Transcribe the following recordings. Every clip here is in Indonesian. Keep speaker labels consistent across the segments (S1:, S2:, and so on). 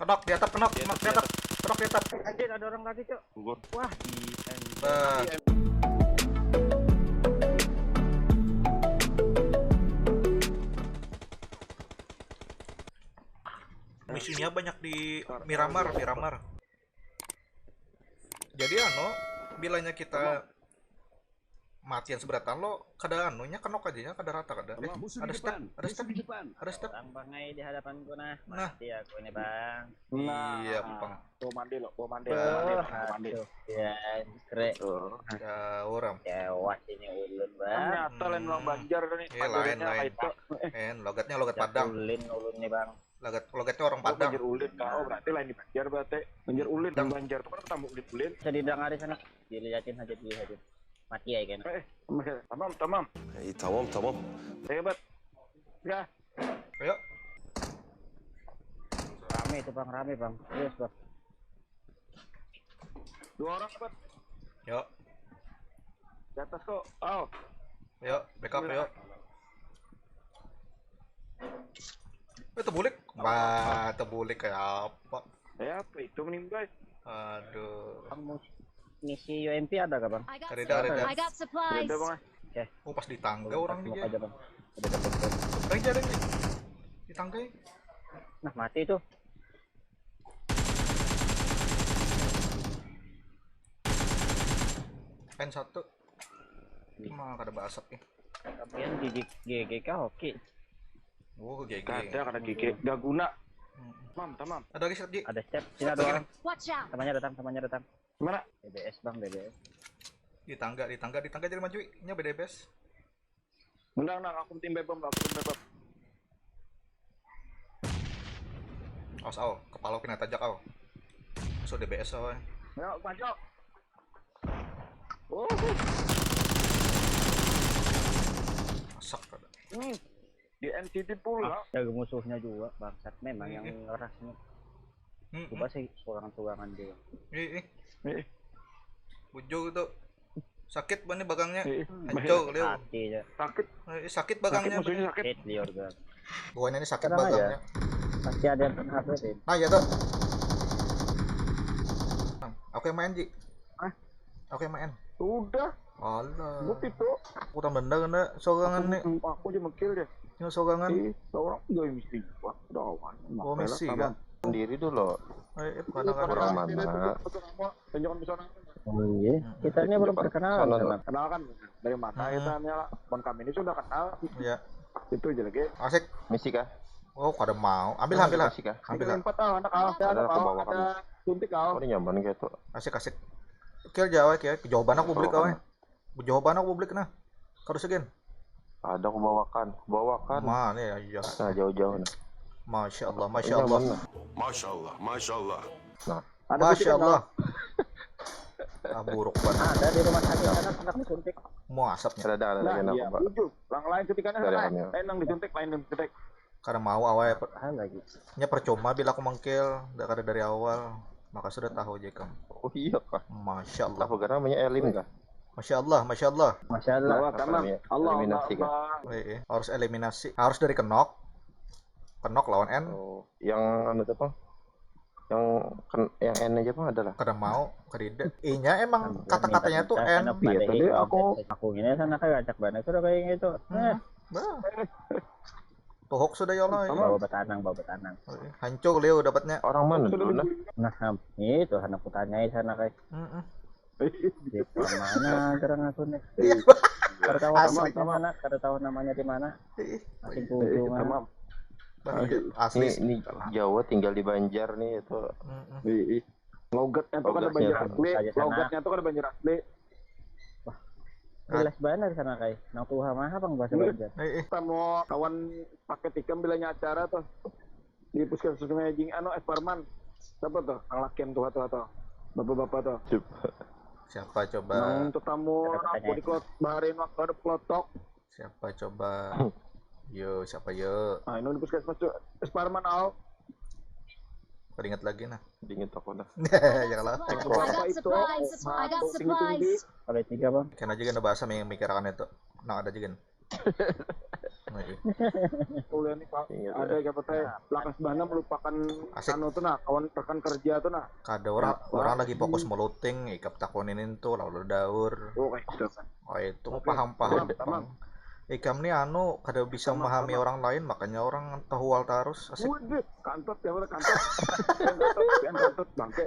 S1: Kenok di atap, kenok,
S2: Di
S1: di
S2: atap,
S1: atap, kenok di atap.
S3: Anjir, ada orang lagi, Cok.
S2: Gugur.
S3: Wah, di
S1: Bah. Misinya banyak di Miramar. Jadi bilanya kita matian seberatan lo kada anunya kenok aja ya, kada rata kada. Ada step.
S3: Bang bangai di hadapanku nah.
S1: Nah.
S3: Mati aku ini, Bang.
S1: Iya, Bang.
S2: Bawa mandi.
S3: Ya, keren.
S1: Ya orang.
S3: Cewas ini ulun, Bang.
S2: Nyata lain orang Banjar nih.
S1: Iya, lain. Logatnya logat Padang.
S3: Ulin nih, Bang.
S1: Logatnya orang Padang.
S2: Banjar ulin kau berarti lain di Banjar berarti. Banjar ulin dan Banjar tuh kan ketemu ulin.
S3: Bisa didengari sana. Dilihatin aja dilihatin. Mati ya kan.
S2: Tamam.
S4: tamam.
S2: Hebat. Ya.
S1: Ayo.
S3: Rame itu, Bang, rame, Bang. Yes, Bang.
S2: 2 orang hebat.
S1: Yuk.
S2: Di atas kok. Oh.
S1: Yuk, backup yuk. Terbulik. Wah, terbulik kayak apa?
S2: Ya, apa itu meninggal?
S1: Aduh.
S3: Bang, misi UMP ada gak, Bang?
S1: Ada.
S5: I got supplies.
S2: Ada Bang.
S1: Oh, pas di tangga orang
S3: Tembak
S1: dia.
S3: aja, Bang. Ada.
S1: Ada nih. Di tangga.
S3: Nah, mati itu.
S1: N1. Mah kada basap nih.
S3: Tapi yang di GGK oke.
S1: Oh, GG.
S2: Kada gigi. Gak guna. Tamam.
S1: Ada lagi Ji.
S3: Ada step. Sini ada orang.
S5: Watch out.
S3: Temannya datang.
S2: Mana?
S3: BBS, Bang, BBS.
S1: Di tangga jadi maju. Nya BDBS.
S2: Bentar, aku tim bebom.
S1: Awas kepala kena tajak So DBS
S2: Ya, maju. Oh.
S1: Masak kada.
S2: Di NCT pula.
S3: Jaga musuhnya juga, bangsat. Memang yang ngerasnya. Coba sih surangan dia.
S1: Bujo itu. Sakit banget bagangnya.
S2: Hancur,
S3: Hati aja.
S1: Sakit bagangnya.
S2: Musuhnya sakit.
S3: Hit lior kan.
S1: Gua ini sakit
S3: Tenang
S1: bagangnya.
S3: Pasti ada yang uploadin.
S1: Nah, ya tuh. Aku yang main, Ji.
S2: Hah?
S1: Aku yang main.
S2: Udah.
S1: Alah.
S2: Gue itu.
S1: Aku tambah kena sorangan nih.
S2: Aku aja mengkill deh.
S1: Yang sorangan.
S2: Orang juga mesti. Wah, udah.
S1: Oh, misi kan.
S4: Sendiri dulu.
S1: Orang
S4: mana?
S2: Tunjukkan bisa.
S3: Oh iya, kita ini belum terkenal.
S2: Kenal kan dari mana kita nih lah. Kami ini sudah kenal.
S1: Iya.
S2: Itu aja lagi.
S1: Asik.
S4: Misi kah?
S1: Oh, kada mau. Ambil lah.
S4: Misi kah?
S1: Ambil lah.
S2: 4 tahun ada suntik kau.
S4: Oh, ini nyaman gitu.
S1: Asik. Kira Jawa kayak jawaban aku publik kawan. Jawaban aku publik nah. Kau segan.
S4: Ada aku bawakan.
S1: Mana ya? Iya.
S4: Nah, jauh-jauh nah.
S1: Masya Allah.
S4: Masya Allah. Nah,
S1: Masya Allah. Buruk banget.
S3: Ada di rumah sakit sana anak disuntik.
S1: Mau asapnya.
S4: ada
S2: Nah,
S4: lagi
S2: iya,
S4: apa, Pak?
S2: tujuh. Lain suntikannya lain yang disuntik, lain yang disuntik.
S1: Karena mau awal
S3: Lagi.
S1: nya percuma bila aku mangkil kada dari awal. Maka sudah tahu aja kamu.
S4: Oh iya kah?
S1: Masya Allah.
S4: Apa namanya Elin kah?
S1: Masya Allah.
S3: Masya Allah.
S2: Allah
S4: Eliminasi kah?
S1: Harus eliminasi. Harus dari kenok lawan N.
S4: Oh, yang anu tuh Bang? Yang N aja Bang adalah.
S1: Kada mau, kada. I-nya emang kata-katanya tuh N.
S4: Iya, tadi
S3: aku gini sana kayak ajak banget sudah kayak gitu.
S1: Tuhok sudah ya Allah.
S3: Bawa betanang.
S1: Hancur Leo dapatnya.
S4: orang mana dulu nah?
S3: Nah, itu anak kutanyai sana kayak. Di mana gerang aku nih? Kada tahu namanya di mana. Masih kunjungan.
S1: Asli.
S4: Ini Jawa tinggal di Banjar nih itu.
S2: Logatnya tuh kan Banjar asli. Logatnya tuh kan Banjar asli.
S3: Jelas banget sana kayak. Nang tuha mah Bang bahasa Banjar.
S2: Kita mau kawan pakai tikam bilanya acara tuh di puskesmas Mejing Esparman. Siapa tuh? Ang lakian tuh. Bapak-bapak tuh.
S1: Siapa coba?
S2: Nang tetamu aku di baharin waktu ada pelotok.
S1: Siapa coba? Siapa yo?
S2: Nah, ini di puskesmas Esparman
S1: Ingat lagi nah.
S4: Dingin toko dah.
S1: Janganlah.
S2: Bapak itu tinggi-tinggi.
S3: Kalau 3 Bang.
S1: Kan aja kan bahasa yang mikirkan itu. Nah ada juga. Nah, iya.
S2: Kuliah nih Pak.
S4: Ingat,
S2: Ada siapa teh lakas bana melupakan
S1: Asik.
S2: anu tuh nah, kawan rekan kerja tuh nah.
S1: Kada orang
S2: Apa?
S1: orang lagi fokus meluting, ikap takonin itu lalu daur.
S2: Oh, kayak gitu kan.
S1: Oh itu
S2: Oke.
S1: paham-paham
S2: Tamam,
S1: Bang. Ikam nih anu kada bisa
S2: Tamam,
S1: memahami
S2: tamam.
S1: orang lain makanya orang tahual terus asik.
S2: Waduh, kantot ya boleh kantot. Yang kantot bangke.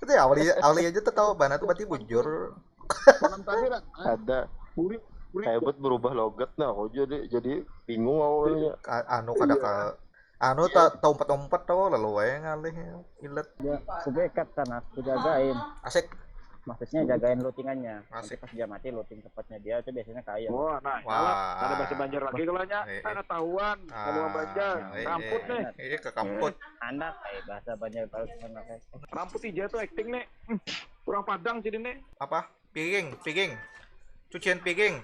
S1: Itu ya awali aja tuh tahu bana tuh berarti bujur.
S2: Malam tadi lah.
S4: Ada
S2: Buri, buri.
S4: hebat berubah logat nah aku jadi bingung awalnya.
S1: Anu kada ka anu tak tahu empat tau lalu wae ngalih ilet.
S3: Dia aku backup sana, aku jagain.
S1: Asik.
S3: Maksudnya jagain lootingannya. Nanti
S1: Asik.
S3: pas dia mati looting tempatnya dia itu biasanya kaya.
S2: Wah, nah,
S1: Wah.
S2: salah. Ada bahasa Banjar lagi kalau nya.
S1: Eh, eh.
S2: Ada tahuan ngomong Banjar. Ramput nih.
S1: Iya ke kamput.
S3: Anda kayak bahasa banyak kalau sana kayak.
S2: Ramput ija tuh acting nih. Kurang padang jadi nih.
S1: Apa? Piring. Cucian piring.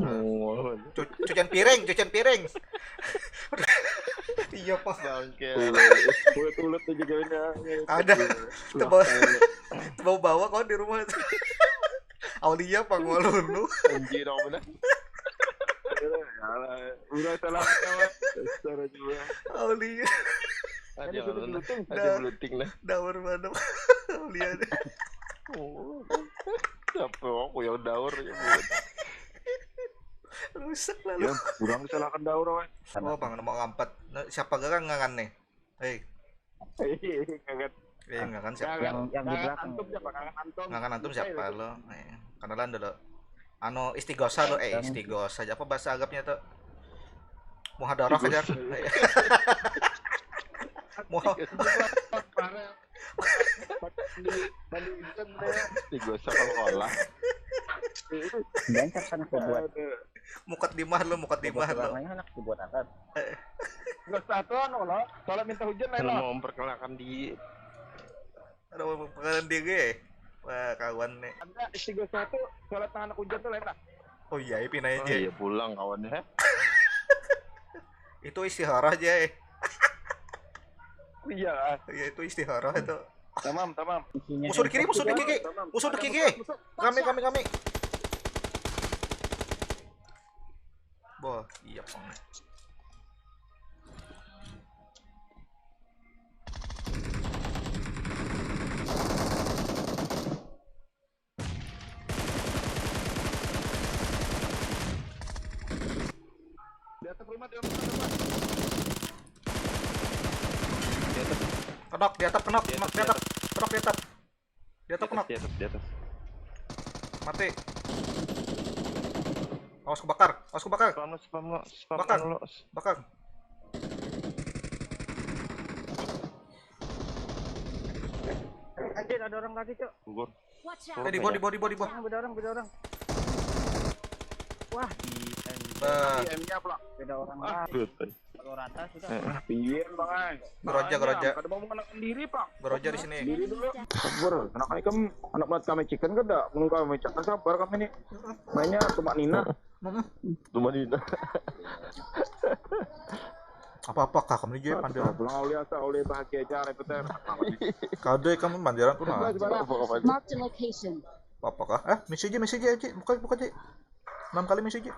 S4: Oh,
S1: Cucian piring. Iya Pak.
S4: bangke.
S2: Ulet-ulet tuh juga ini.
S1: Ada. Bawa kau di rumah. Aulia Pak ngolunu.
S4: Anjir dong bener.
S2: Udah salah kawan. Secara juga.
S1: Aulia
S4: Ada
S2: Ini sudah bluting.
S4: ada bluting lah.
S1: daur mana Aulia.
S4: Oh. Siapa aku yang daur ya.
S1: Rusak
S2: Ya,
S1: lalu.
S2: kurang salahkan daur we.
S1: Oh Bang mau ngampat. Nah, siapa gak ngangan nih? Hei,
S2: Kaget.
S1: ngangan siapa?
S3: Yang di belakang.
S2: Antum siapa? Kangen antum.
S1: Ngangan antum siapa lo? Kenalan dulu. Anu istighosa lo, istighosa aja apa bahasa Arabnya tuh? Muhadarah aja.
S2: Parah. Bandingkan deh.
S4: Digosok kalau
S3: Bencar sana aku buat.
S1: Mukat di mah lo.
S3: Namanya anak dibuat angkat.
S2: Enggak satu anu lo. Soalnya minta hujan lain
S4: kalau
S2: lo.
S4: mau memperkenalkan di
S1: Ada pengenalan diri. Wah, kawan nih.
S2: Anda istigo satu soalnya tangan hujan tuh lain lah.
S1: Oh iya, pindah
S4: oh,
S1: aja.
S4: iya pulang kawannya.
S1: Itu istihara aja.
S2: Iya.
S1: Ya itu istihara itu.
S2: Tamam.
S3: Isinya
S1: Musuh di kiri. Musuh di kiri. Kami. Boh, iya Bang.
S2: Di atas rumah.
S1: Kenok, di atap. Kenok.
S4: Di atas.
S1: Mati. Awas kebakar.
S4: Spam lo.
S1: Bakar.
S4: Anu lo.
S1: Bakar.
S3: Anjir ada orang tadi, Cok.
S4: Gugur.
S5: Watch
S1: Eh
S5: out!
S1: di bawah.
S3: Beda orang. Wah,
S1: Bah,
S2: DM-nya apa?
S3: beda orang
S2: Ah,
S3: lah.
S4: Betul.
S3: Kalau rata sudah.
S2: Piye bang?
S1: Geroja.
S2: Kada mau mengenalkan diri pak.
S1: Beroja di sini.
S2: Diri dulu. Sabar. Anak kami anak buat kami chicken kada. Menunggu kami chicken sabar kami nih. Mainnya cuma Nina.
S4: Cuma di
S1: Apa kah kamu juga pandiran?
S2: Pulang aulia bahagia aja repeter.
S1: Kade kamu pandiran tuh nah.
S5: Marked a location.
S1: Apa kah? Misi aja. Buka aja. 6 kali misi aja.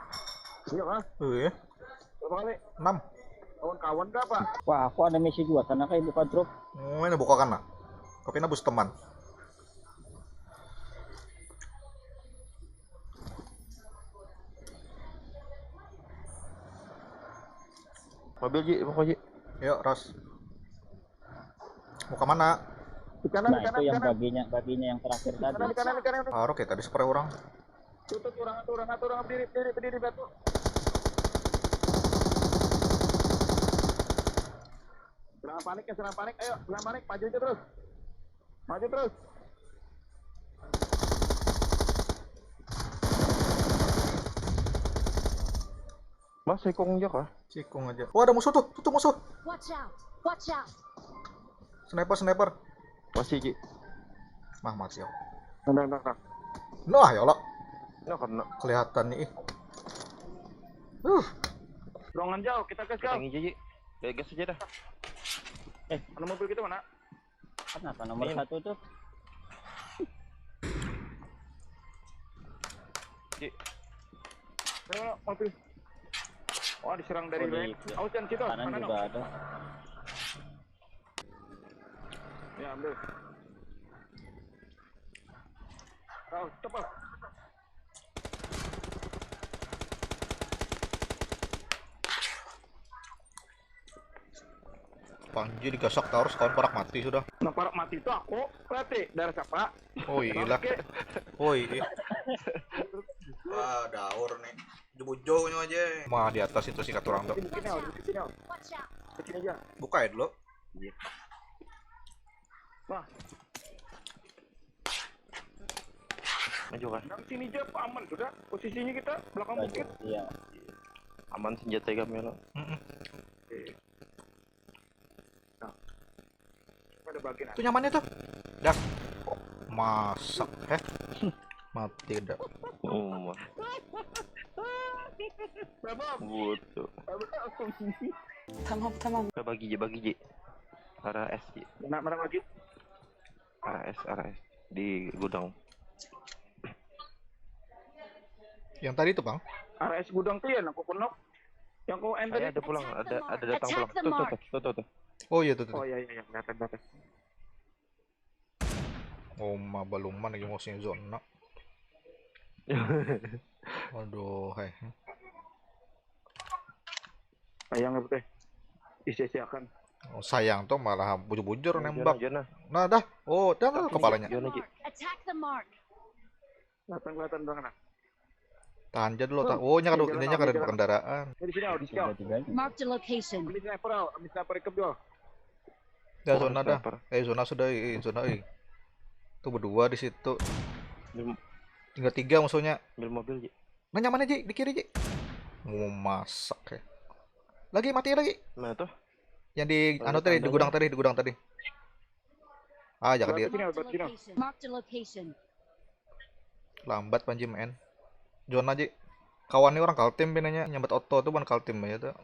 S2: Iya kan?
S1: Iya.
S2: Berapa kali?
S1: 6.
S2: Kawan-kawan kah pak?
S3: Wah, aku ada misi juga sana kayak buka drop.
S1: Ini buka kan lah. Kopi nabus teman.
S4: mobil Ji, mau Ji.
S1: Yuk, Ros. Mau ke mana?
S2: Di kanan,
S3: Nah, itu yang baginya yang terakhir tadi.
S2: di kanan.
S1: Taruh kayak tadi spray orang.
S2: Tutup orang berdiri batu. Jangan panik, ayo, jangan panik, maju aja terus.
S4: Mas sekong aja kah?
S1: Cikung aja. Oh, ada musuh tuh. Tuh musuh.
S5: Watch out!
S1: Sniper.
S4: Masih Ji.
S1: Mah mati ya.
S2: Nah.
S1: Nah, ya Allah.
S4: Ya karena
S1: Kelihatan nih.
S2: Rongan jauh, kita gas jauh.
S4: tangi Ji. Gas aja dah.
S2: Mana mobil kita mana?
S3: Kenapa nomor
S4: Ini.
S3: 1 tuh?
S4: Ji.
S2: Ayo, mobil. Oh, diserang dari
S3: Oh, di-
S2: left. Awas jangan situ.
S3: Kanan juga
S2: no.
S3: ada.
S2: Ya, ambil. Oh, stop. Oh.
S1: Panji digasak terus kawan parak mati sudah.
S2: Nah, para mati itu aku. Berarti darah siapa?
S1: Oh iya.
S2: Oke.
S1: Oh iya. Wah, daur nih. Jauh-jauhnya aja. Mah di atas itu sih kata orang tuh.
S2: Sini, sini,
S5: Watch
S2: oh,
S5: out.
S2: sini, oh.
S5: Watch out.
S2: Sini aja.
S1: Buka ya dulu.
S2: Wah,
S4: Maju kan?
S2: yang sini aja aman sudah. Posisinya kita belakang
S3: Maju.
S2: bukit.
S3: Iya.
S4: Aman senjata kami lo.
S2: Ada bagian.
S1: Itu nyamannya tuh. Dah. Masak, mati dah.
S2: Babak.
S4: Butuh.
S5: Tamam.
S4: Bagi Ji. Arah S Ji.
S2: Mana lagi?
S4: Arah S di gudang.
S1: Yang tadi tuh, Bang.
S2: RS gudang tuh ya, aku kenok. Yang kau enter
S4: Ada pulang, ada datang pulang.
S5: Attack the mark.
S4: Tuh.
S1: Oh iya tuh.
S2: Oh iya, kelihatan.
S1: Oh, mah baluman lagi musuhnya zona. Waduh,
S2: Sayang apa teh? Isi-isiakan.
S1: Oh, sayang tuh malah bujur-bujur nembak.
S4: Jona.
S1: Nah dah. Oh, dah kepalanya.
S4: Jona Ji.
S5: Attack the mark.
S2: Kelihatan banget.
S1: Tahan aja dulu. Oh, nya kada
S2: Jalan,
S1: nya kada
S2: jalan.
S1: kendaraan.
S2: Di sini, di sini.
S3: Tiga-tiganya.
S5: Marked a location.
S2: Ambil sniper ikut juga.
S1: Dah
S4: Oh,
S1: zona dah.
S4: sniper.
S1: Zona sudah, zona. Tuh berdua di situ.
S4: Ambil,
S1: Tinggal 3 musuhnya.
S4: ambil mobil Ji.
S1: Nah, nyaman aja di kiri, Ji. Mau masak ya. Lagi mati lagi.
S4: Nah tuh.
S1: Yang di
S4: Ada
S1: tadi, di
S4: tandanya.
S1: gudang tadi. Ah, jangan dia.
S2: Sini,
S5: Marked a
S2: sini.
S5: location. Marked a location.
S1: Lambat Panji main. Zona aja. Kawannya orang kaltim pinanya nyambat auto tuh bukan kaltim aja tuh.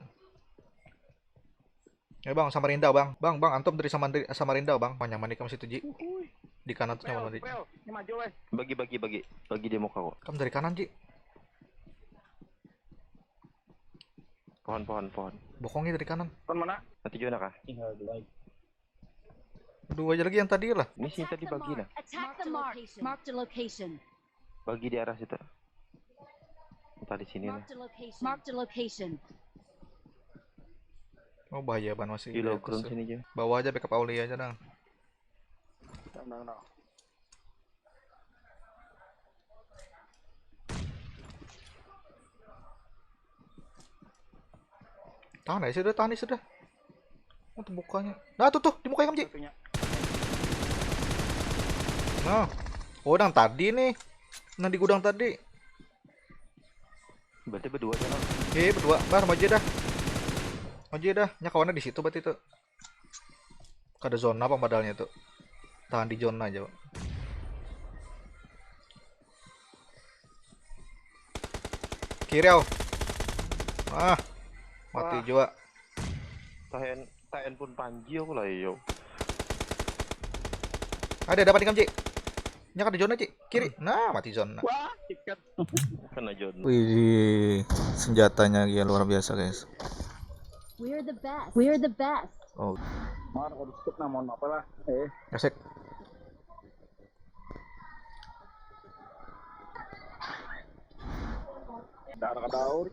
S1: Ya Bang, Samarinda Bang. Bang, antum dari Samarinda Bang. Nyaman nih kamu situ Ji. Di kanan tuh nyaman Ji.
S2: Ini maju weh.
S4: Bagi demo kau.
S1: Kamu dari kanan Ji.
S4: Pohon.
S1: Bokongnya dari kanan.
S2: Kon mana?
S4: Nanti Jona kah?
S3: Tinggal dua.
S1: Dua aja lagi yang tadi lah.
S4: Ini sih tadi bagi nah.
S5: Attack the mark. Marked a location.
S4: Bagi di arah situ. Tadi sini nah.
S5: Marked a location. Marked a location.
S1: Oh bahaya ban masih.
S4: Di low
S1: atas
S4: ground
S1: tuh.
S4: sini aja.
S1: Bawa aja backup Auli aja dong.
S2: Nah.
S1: Tahan ya sudah. Oh, tuh mukanya. Nah, tuh di mukanya kamu Ji.
S2: Satunya.
S1: Nah. Oh, yang tadi nih. Nah, di gudang tadi.
S4: Berarti berdua aja lah.
S1: Berdua. Bar, maju dah. Nya kawannya di situ berarti tuh. Kada zona apa padahalnya tuh. Tahan di zona aja, Pak. Kiri, Au. Ah. Mati
S2: Wah.
S1: juga.
S4: Taen pun Panji aku lah yo.
S1: Ada dapat di Ji. Nya kada zona, Ci. Kiri. Nah, mati zona.
S2: Wah, ikat.
S4: Kena Jona.
S1: Wih, senjatanya gila luar biasa, guys.
S5: We're the best. We're the best.
S1: Oh,
S2: Mohon kalau skip nah mohon apa lah.
S1: asik.
S2: Darah daur.